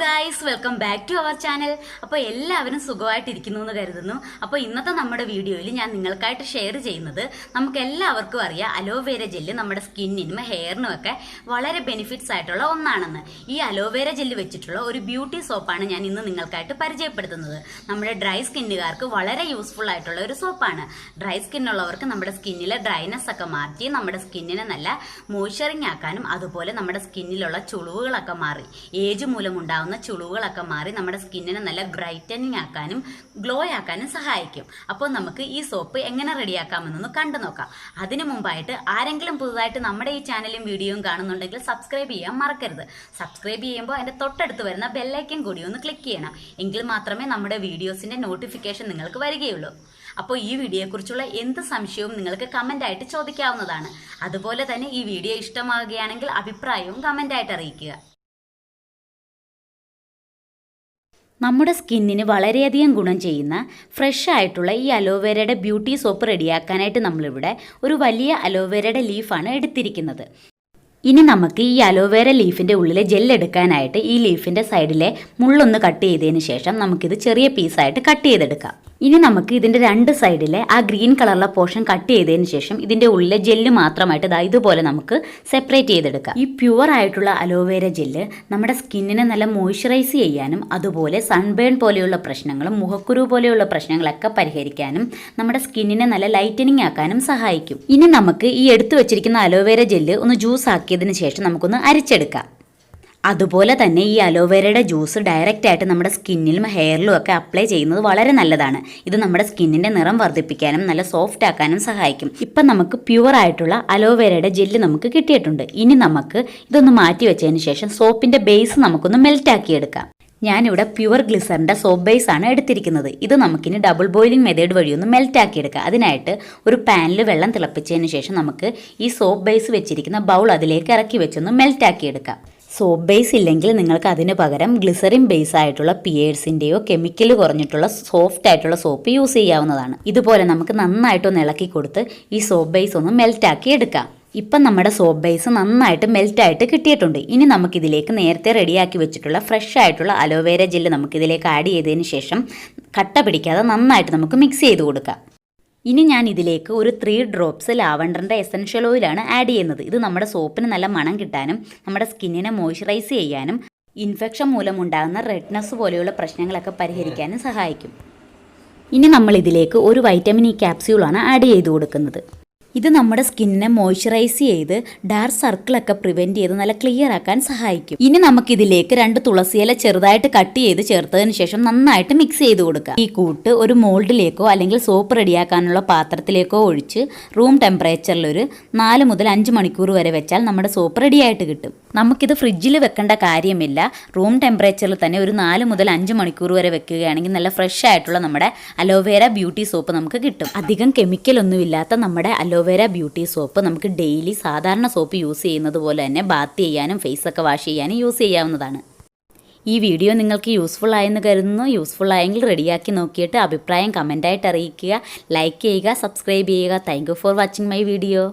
Guys, welcome back to our channel. അപ്പോൾ എല്ലാവരും സുഖമായിട്ടിരിക്കുന്നു എന്ന് കരുതുന്നു. അപ്പോൾ ഇന്നത്തെ നമ്മുടെ വീഡിയോയിൽ ഞാൻ നിങ്ങൾക്കായിട്ട് ഷെയർ ചെയ്യുന്നത്, നമുക്ക് എല്ലാവർക്കും അറിയാം അലോവേര ജെല്ല് നമ്മുടെ സ്കിന്നിനും ഹെയറിനും ഒക്കെ വളരെ ബെനിഫിറ്റ്സ് ആയിട്ടുള്ള ഒന്നാണെന്ന്. ഈ അലോവേര ജെല്ല് വെച്ചിട്ടുള്ള ഒരു ബ്യൂട്ടി സോപ്പാണ് ഞാൻ ഇന്ന് നിങ്ങൾക്കായിട്ട് പരിചയപ്പെടുത്തുന്നത്. നമ്മുടെ ഡ്രൈ സ്കിന്നുകാർക്ക് വളരെ യൂസ്ഫുൾ ആയിട്ടുള്ള ഒരു സോപ്പാണ്. ഡ്രൈ സ്കിന്നുള്ളവർക്ക് നമ്മുടെ സ്കിന്നിലെ ഡ്രൈനെസ് ഒക്കെ മാറ്റി നമ്മുടെ സ്കിന്നിനെ നല്ല മോയ്സ്ചറിങ് ആക്കാനും, അതുപോലെ നമ്മുടെ സ്കിന്നിലുള്ള ചുളിവുകളൊക്കെ മാറി, ഏജ് മൂലം ഉണ്ടാകുന്ന ചുളിവുകളൊക്കെ മാറി നമ്മുടെ സ്കിന്നിനെ നല്ല ബ്രൈറ്റനിങ് ആക്കാനും ഗ്ലോ ആക്കാനും സഹായിക്കും. അപ്പോൾ നമുക്ക് ഈ സോപ്പ് എങ്ങനെ റെഡിയാക്കാമെന്നൊന്ന് കണ്ടു നോക്കാം. അതിനു മുമ്പായിട്ട് ആരെങ്കിലും പുതുതായിട്ട് നമ്മുടെ ഈ ചാനലും വീഡിയോയും കാണുന്നുണ്ടെങ്കിൽ സബ്സ്ക്രൈബ് ചെയ്യാൻ മറക്കരുത്. സബ്സ്ക്രൈബ് ചെയ്യുമ്പോൾ അതിന്റെ തൊട്ടടുത്ത് വരുന്ന ബെല്ലൈക്കൻ കൂടി ഒന്ന് ക്ലിക്ക് ചെയ്യണം. എങ്കിൽ മാത്രമേ നമ്മുടെ വീഡിയോസിന്റെ നോട്ടിഫിക്കേഷൻ നിങ്ങൾക്ക് വരികയുള്ളൂ. അപ്പോൾ ഈ വീഡിയോയെക്കുറിച്ചുള്ള എന്ത് സംശയവും നിങ്ങൾക്ക് കമൻ്റായിട്ട് ചോദിക്കാവുന്നതാണ്. അതുപോലെ തന്നെ ഈ വീഡിയോ ഇഷ്ടമാവുകയാണെങ്കിൽ അഭിപ്രായവും കമൻ്റായിട്ട് അറിയിക്കുക. നമ്മുടെ സ്കിന്നിന് വളരെയധികം ഗുണം ചെയ്യുന്ന ഫ്രഷ് ആയിട്ടുള്ള ഈ അലോവേരയുടെ ബ്യൂട്ടി സോപ്പ് റെഡിയാക്കാനായിട്ട് നമ്മളിവിടെ ഒരു വലിയ അലോവേരയുടെ ലീഫാണ് എടുത്തിരിക്കുന്നത്. ഇനി നമുക്ക് ഈ അലോവേര ലീഫിൻ്റെ ഉള്ളിലെ ജെല്ലെടുക്കാനായിട്ട് ഈ ലീഫിൻ്റെ സൈഡിലെ മുള്ളൊന്ന് കട്ട് ചെയ്തതിന് ശേഷം നമുക്കിത് ചെറിയ പീസായിട്ട് കട്ട് ചെയ്തെടുക്കാം. ഇനി നമുക്ക് ഇതിൻ്റെ രണ്ട് സൈഡിലെ ആ ഗ്രീൻ കളറുള്ള പോർഷൻ കട്ട് ചെയ്തതിന് ശേഷം ഇതിൻ്റെ ഉള്ളിലെ ജെല്ല് മാത്രമായിട്ട് ഇതുപോലെ നമുക്ക് സെപ്പറേറ്റ് ചെയ്തെടുക്കാം. ഈ പ്യുവർ ആയിട്ടുള്ള അലോവേര ജെല്ല് നമ്മുടെ സ്കിന്നിനെ നല്ല മോയ്സ്ചറൈസ് ചെയ്യാനും, അതുപോലെ സൺബേൺ പോലെയുള്ള പ്രശ്നങ്ങളും മുഖക്കുരു പോലെയുള്ള പ്രശ്നങ്ങളൊക്കെ പരിഹരിക്കാനും, നമ്മുടെ സ്കിന്നിനെ നല്ല ലൈറ്റനിങ് ആക്കാനും സഹായിക്കും. ഇനി നമുക്ക് ഈ എടുത്തു വെച്ചിരിക്കുന്ന അലോവേര ജെല്ല് ഒന്ന് ജ്യൂസ് ആക്കിയതിന് ശേഷം നമുക്കൊന്ന് അരിച്ചെടുക്കാം. അതുപോലെ തന്നെ ഈ അലോവേരയുടെ ജ്യൂസ് ഡയറക്റ്റ് ആയിട്ട് നമ്മുടെ സ്കിന്നിലും ഹെയറിലും ഒക്കെ അപ്ലൈ ചെയ്യുന്നത് വളരെ നല്ലതാണ്. ഇത് നമ്മുടെ സ്കിന്നിൻ്റെ നിറം വർദ്ധിപ്പിക്കാനും നല്ല സോഫ്റ്റ് ആക്കാനും സഹായിക്കും. ഇപ്പം നമുക്ക് പ്യുവർ ആയിട്ടുള്ള അലോവേരയുടെ ജെല്ല് നമുക്ക് കിട്ടിയിട്ടുണ്ട്. ഇനി നമുക്ക് ഇതൊന്ന് മാറ്റി വെച്ചതിന് ശേഷം സോപ്പിൻ്റെ ബേസ് നമുക്കൊന്ന് മെൽറ്റാക്കിയെടുക്കാം. ഞാനിവിടെ പ്യുവർ ഗ്ലിസറിൻ്റെ സോപ്പ് ബേസ് ആണ് എടുത്തിരിക്കുന്നത്. ഇത് നമുക്കിനി ഡബിൾ ബോയിലിംഗ് മെത്തേഡ് വഴി ഒന്ന് മെൽറ്റാക്കിയെടുക്കാം. അതിനായിട്ട് ഒരു പാനിൽ വെള്ളം തിളപ്പിച്ചതിന് ശേഷം നമുക്ക് ഈ സോപ്പ് ബേസ് വെച്ചിരിക്കുന്ന ബൗൾ അതിലേക്ക് ഇറക്കി വെച്ചൊന്ന് മെൽറ്റാക്കിയെടുക്കാം. സോപ്പ് ബേസ് ഇല്ലെങ്കിൽ നിങ്ങൾക്ക് അതിന് പകരം ഗ്ലിസറിൻ ബേസ് ആയിട്ടുള്ള പിയേഴ്സിൻ്റെയോ കെമിക്കൽ കുറഞ്ഞിട്ടുള്ള സോഫ്റ്റ് ആയിട്ടുള്ള സോപ്പ് യൂസ് ചെയ്യാവുന്നതാണ്. ഇതുപോലെ നമുക്ക് നന്നായിട്ടൊന്ന് ഇളക്കി കൊടുത്ത് ഈ സോപ്പ് ബേസ് ഒന്ന് മെൽറ്റാക്കി എടുക്കാം. ഇപ്പം നമ്മുടെ സോപ്പ് ബേസ് നന്നായിട്ട് മെൽറ്റായിട്ട് കിട്ടിയിട്ടുണ്ട്. ഇനി നമുക്കിതിലേക്ക് നേരത്തെ റെഡിയാക്കി വെച്ചിട്ടുള്ള ഫ്രഷ് ആയിട്ടുള്ള അലോവേര ജെല്ല് നമുക്കിതിലേക്ക് ആഡ് ചെയ്തതിന് ശേഷം കട്ട പിടിക്കാതെ നന്നായിട്ട് നമുക്ക് മിക്സ് ചെയ്ത് കൊടുക്കാം. ഇനി ഞാൻ ഇതിലേക്ക് ഒരു 3 ഡ്രോപ്സ് ലാവണ്ടറിൻ്റെ എസൻഷ്യൽ ഓയിലാണ് ആഡ് ചെയ്യുന്നത്. ഇത് നമ്മുടെ സോപ്പിന് നല്ല മണം കിട്ടാനും നമ്മുടെ സ്കിന്നിനെ മോയ്സ്ചറൈസ് ചെയ്യാനും ഇൻഫെക്ഷൻ മൂലമുണ്ടാകുന്ന റെഡ്നെസ് പോലെയുള്ള പ്രശ്നങ്ങളൊക്കെ പരിഹരിക്കാനും സഹായിക്കും. ഇനി നമ്മൾ ഇതിലേക്ക് ഒരു വൈറ്റമിൻ ഇ ക്യാപ്സ്യൂളാണ് ആഡ് ചെയ്ത് കൊടുക്കുന്നത്. ഇത് നമ്മുടെ സ്കിന്നിനെ മോയ്സ്ചറൈസ് ചെയ്ത് ഡാർക്ക് സർക്കിളൊക്കെ പ്രിവെൻറ്റ് ചെയ്ത് നല്ല ക്ലിയർ ആക്കാൻ സഹായിക്കും. ഇനി നമുക്കിതിലേക്ക് 2 തുളസിയില ചെറുതായിട്ട് കട്ട് ചെയ്ത് ചേർത്തതിന് ശേഷം നന്നായിട്ട് മിക്സ് ചെയ്ത് കൊടുക്കുക. ഈ കൂട്ട് ഒരു മോൾഡിലേക്കോ അല്ലെങ്കിൽ സോപ്പ് റെഡിയാക്കാനുള്ള പാത്രത്തിലേക്കോ ഒഴിച്ച് റൂം ടെമ്പറേച്ചറിൽ ഒരു 4 മുതൽ 5 മണിക്കൂർ വരെ വെച്ചാൽ നമ്മുടെ സോപ്പ് റെഡിയായിട്ട് കിട്ടും. നമുക്കിത് ഫ്രിഡ്ജിൽ വെക്കേണ്ട കാര്യമില്ല. റൂം ടെമ്പറേച്ചറിൽ തന്നെ ഒരു 4 മുതൽ 5 മണിക്കൂർ വരെ വെക്കുകയാണെങ്കിൽ നല്ല ഫ്രഷ് ആയിട്ടുള്ള നമ്മുടെ അലോവേര ബ്യൂട്ടി സോപ്പ് നമുക്ക് കിട്ടും. അധികം കെമിക്കലൊന്നും ഇല്ലാത്ത നമ്മുടെ അലോവേര ബ്യൂട്ടി സോപ്പ് നമുക്ക് ഡെയിലി സാധാരണ സോപ്പ് യൂസ് ചെയ്യുന്നത് പോലെ തന്നെ ബാത്ത് ചെയ്യാനും ഫേസൊക്കെ വാഷ് ചെയ്യാനും യൂസ് ചെയ്യാവുന്നതാണ്. ഈ വീഡിയോ നിങ്ങൾക്ക് യൂസ്ഫുൾ ആയെന്ന് കരുതുന്നു. യൂസ്ഫുൾ ആയെങ്കിൽ റെഡിയാക്കി നോക്കിയിട്ട് അഭിപ്രായം കമൻ്റായിട്ട് അറിയിക്കുക. ലൈക്ക് ചെയ്യുക, സബ്സ്ക്രൈബ് ചെയ്യുക. Thank you for watching my video.